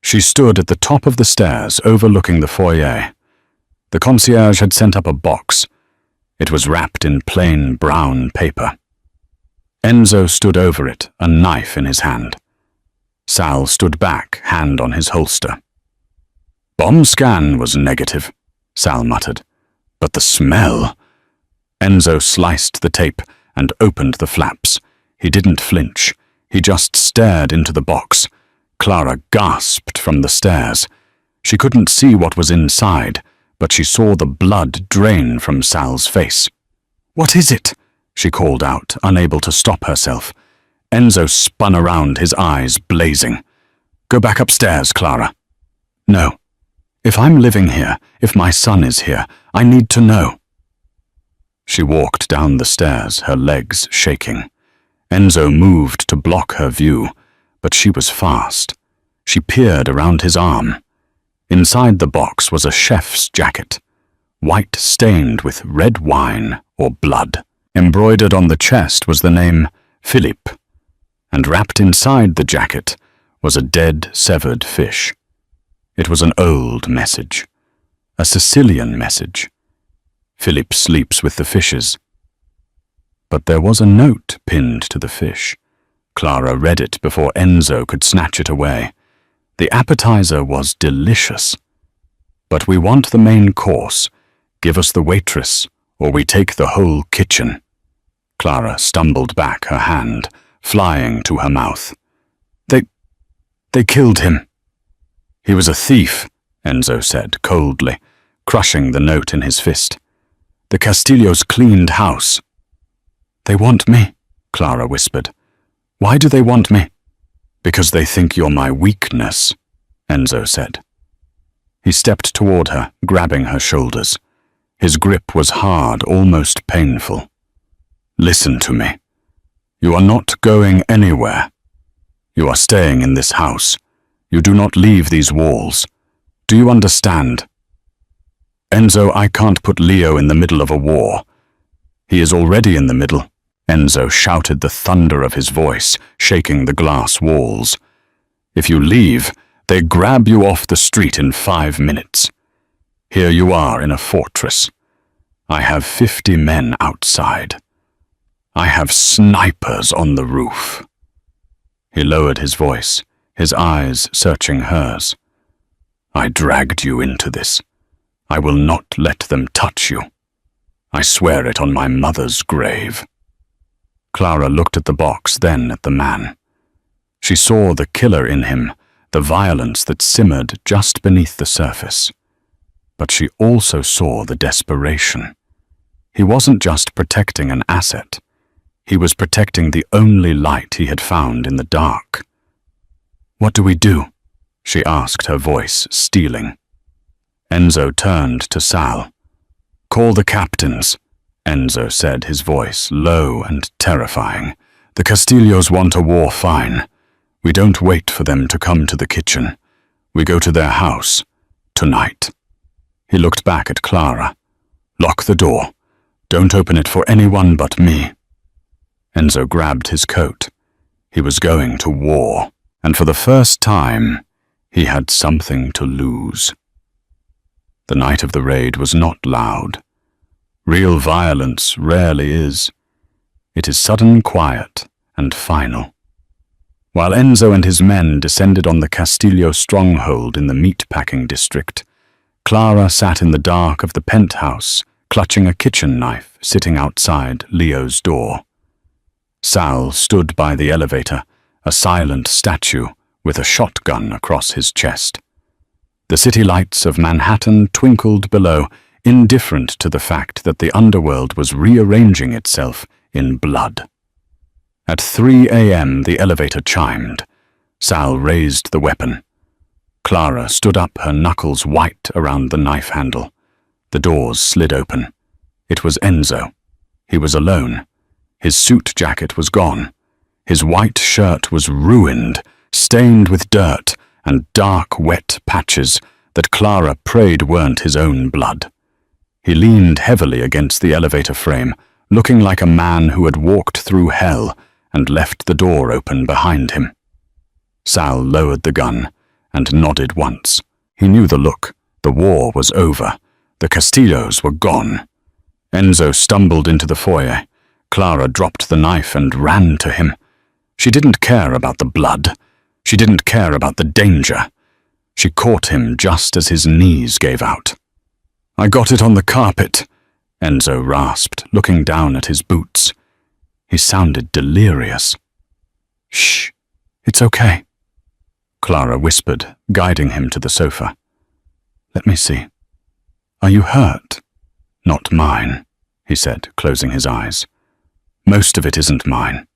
She stood at the top of the stairs, overlooking the foyer. The concierge had sent up a box. It was wrapped in plain brown paper. Enzo stood over it, a knife in his hand. Sal stood back, hand on his holster. "Bomb scan was negative," Sal muttered. "But the smell—" Enzo sliced the tape and opened the flaps. He didn't flinch. He just stared into the box. Clara gasped from the stairs. She couldn't see what was inside, but she saw the blood drain from Sal's face. "What is it?" she called out, unable to stop herself. Enzo spun around, his eyes blazing. "Go back upstairs, Clara." "No. If I'm living here, if my son is here, I need to know." She walked down the stairs, her legs shaking. Enzo moved to block her view, but she was fast. She peered around his arm. Inside the box was a chef's jacket, white stained with red wine or blood. Embroidered on the chest was the name Philippe, and wrapped inside the jacket was a dead, severed fish. It was an old message, a Sicilian message. "Philippe sleeps with the fishes." But there was a note pinned to the fish. Clara read it before Enzo could snatch it away. The appetizer was delicious. "But we want the main course. Give us the waitress, or we take the whole kitchen." Clara stumbled back, her hand flying to her mouth. They killed him." "He was a thief," Enzo said coldly, crushing the note in his fist. "The Castillos cleaned house." "They want me," Clara whispered. "Why do they want me?" "Because they think you're my weakness," Enzo said. He stepped toward her, grabbing her shoulders. His grip was hard, almost painful. "Listen to me. You are not going anywhere. You are staying in this house. You do not leave these walls. Do you understand?" "Enzo, I can't put Leo in the middle of a war." "He is already in the middle," Enzo shouted, the thunder of his voice shaking the glass walls. "If you leave, they grab you off the street in 5 minutes. Here you are in a fortress. I have 50 men outside. I have snipers on the roof." He lowered his voice, his eyes searching hers. "I dragged you into this. I will not let them touch you. I swear it on my mother's grave." Clara looked at the box, then at the man. She saw the killer in him, the violence that simmered just beneath the surface. But she also saw the desperation. He wasn't just protecting an asset. He was protecting the only light he had found in the dark. "What do we do?" she asked, her voice stealing. Enzo turned to Sal. "Call the captains," Enzo said, his voice low and terrifying. "The Castillos want a war fine. We don't wait for them to come to the kitchen. We go to their house. Tonight." He looked back at Clara. "Lock the door. Don't open it for anyone but me." Enzo grabbed his coat. He was going to war, and for the first time, he had something to lose. The night of the raid was not loud. Real violence rarely is. It is sudden quiet and final. While Enzo and his men descended on the Castillo stronghold in the meat-packing district, Clara sat in the dark of the penthouse, clutching a kitchen knife sitting outside Leo's door. Sal stood by the elevator, a silent statue with a shotgun across his chest. The city lights of Manhattan twinkled below, indifferent to the fact that the underworld was rearranging itself in blood. At 3 a.m. the elevator chimed. Sal raised the weapon. Clara stood up, her knuckles white around the knife handle. The doors slid open. It was Enzo. He was alone. His suit jacket was gone. His white shirt was ruined, stained with dirt and dark, wet patches that Clara prayed weren't his own blood. He leaned heavily against the elevator frame, looking like a man who had walked through hell and left the door open behind him. Sal lowered the gun and nodded once. He knew the look. The war was over. The Castillos were gone. Enzo stumbled into the foyer. Clara dropped the knife and ran to him. She didn't care about the blood. She didn't care about the danger. She caught him just as his knees gave out. "I got it on the carpet," Enzo rasped, looking down at his boots. He sounded delirious. "Shh, it's okay," Clara whispered, guiding him to the sofa. "Let me see. Are you hurt?" "Not mine," he said, closing his eyes. "Most of it isn't mine."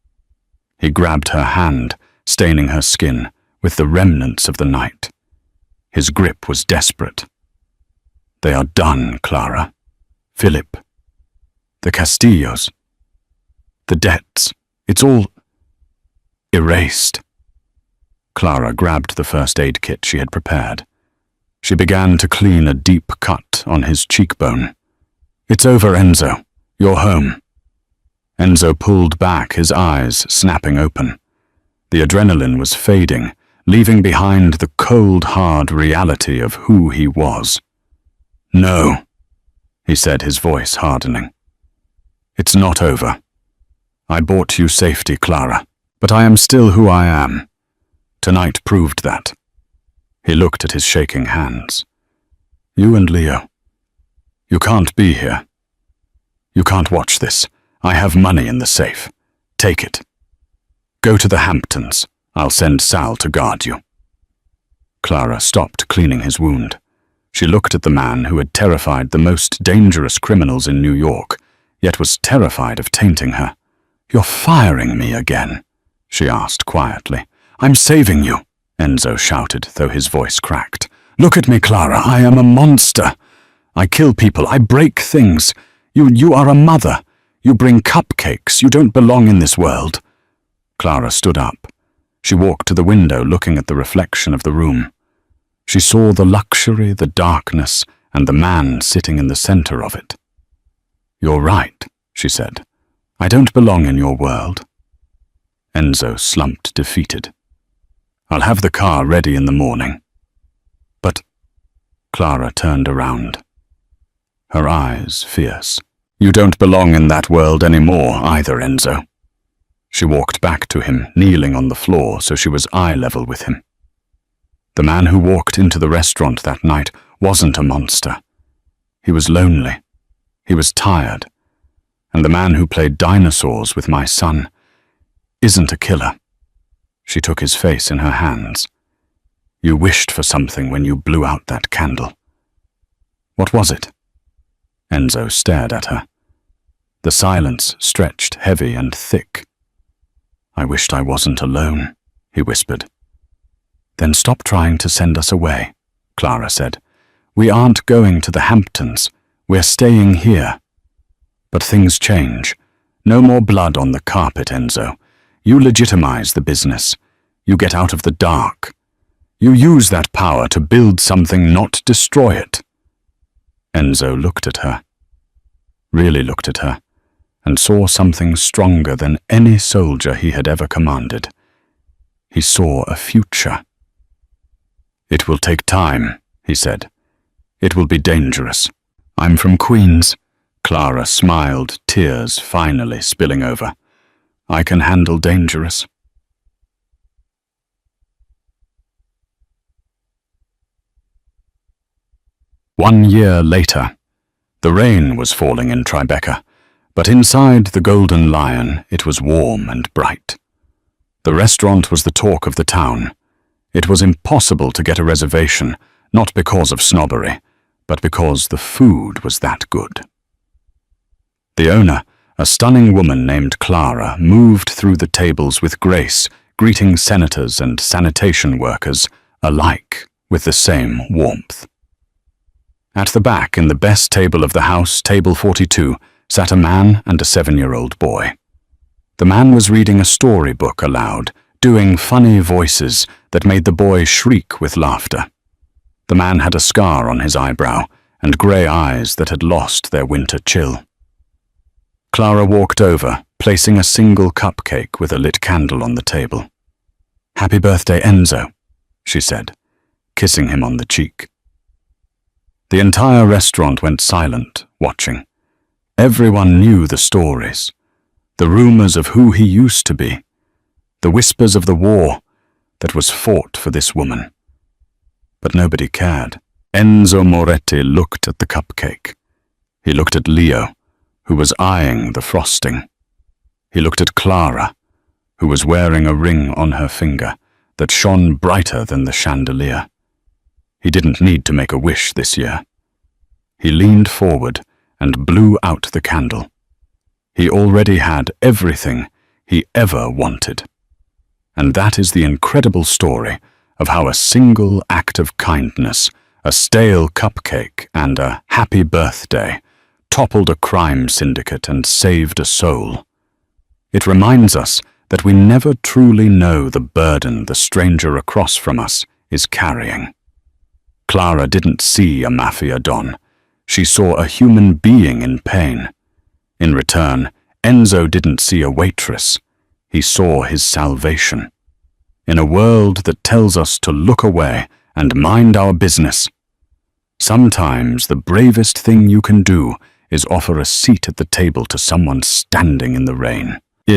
He grabbed her hand, staining her skin with the remnants of the night. His grip was desperate. "They are done, Clara. Philip. The Castillos. The debts. It's all erased." Clara grabbed the first aid kit she had prepared. She began to clean a deep cut on his cheekbone. "It's over, Enzo. You're home." Enzo pulled back, his eyes snapping open. The adrenaline was fading, leaving behind the cold, hard reality of who he was. "No," he said, his voice hardening. "It's not over. I bought you safety, Clara, but I am still who I am. Tonight proved that." He looked at his shaking hands. "You and Leo. You can't be here. You can't watch this. I have money in the safe. Take it. Go to the Hamptons. I'll send Sal to guard you." Clara stopped cleaning his wound. She looked at the man who had terrified the most dangerous criminals in New York, yet was terrified of tainting her. "You're firing me again?" she asked quietly. "I'm saving you," Enzo shouted, though his voice cracked. "Look at me, Clara. I am a monster. I kill people. I break things. You are a mother. You bring cupcakes. You don't belong in this world." Clara stood up. She walked to the window, looking at the reflection of the room. She saw the luxury, the darkness, and the man sitting in the center of it. "You're right," she said. "I don't belong in your world." Enzo slumped defeated. "I'll have the car ready in the morning." "But—" Clara turned around. Her eyes fierce. "You don't belong in that world anymore either, Enzo." She walked back to him, kneeling on the floor so she was eye level with him. The man who walked into the restaurant that night wasn't a monster. He was lonely. He was tired. And the man who played dinosaurs with my son isn't a killer. She took his face in her hands. You wished for something when you blew out that candle. What was it? Enzo stared at her. The silence stretched heavy and thick. I wished I wasn't alone, he whispered. Then stop trying to send us away, Clara said. We aren't going to the Hamptons. We're staying here. But things change. No more blood on the carpet, Enzo. You legitimize the business. You get out of the dark. You use that power to build something, not destroy it. Enzo looked at her, really looked at her, and saw something stronger than any soldier he had ever commanded. He saw a future. It will take time, he said. It will be dangerous. I'm from Queens. Clara smiled, tears finally spilling over. I can handle dangerous. One year later, the rain was falling in Tribeca, but inside the Golden Lion it was warm and bright. The restaurant was the talk of the town. It was impossible to get a reservation, not because of snobbery, but because the food was that good. The owner, a stunning woman named Clara, moved through the tables with grace, greeting senators and sanitation workers alike with the same warmth. At the back, in the best table of the house, table 42, sat a man and a 7-year-old boy. The man was reading a storybook aloud, doing funny voices that made the boy shriek with laughter. The man had a scar on his eyebrow and grey eyes that had lost their winter chill. Clara walked over, placing a single cupcake with a lit candle on the table. "Happy birthday, Enzo," she said, kissing him on the cheek. The entire restaurant went silent, watching. Everyone knew the stories, the rumors of who he used to be, the whispers of the war that was fought for this woman. But nobody cared. Enzo Moretti looked at the cupcake. He looked at Leo, who was eyeing the frosting. He looked at Clara, who was wearing a ring on her finger that shone brighter than the chandelier. He didn't need to make a wish this year. He leaned forward and blew out the candle. He already had everything he ever wanted. And that is the incredible story of how a single act of kindness, a stale cupcake and a happy birthday, toppled a crime syndicate and saved a soul. It reminds us that we never truly know the burden the stranger across from us is carrying. Clara didn't see a Mafia don. She saw a human being in pain. In return, Enzo didn't see a waitress. He saw his salvation. In a world that tells us to look away and mind our business, sometimes the bravest thing you can do is offer a seat at the table to someone standing in the rain.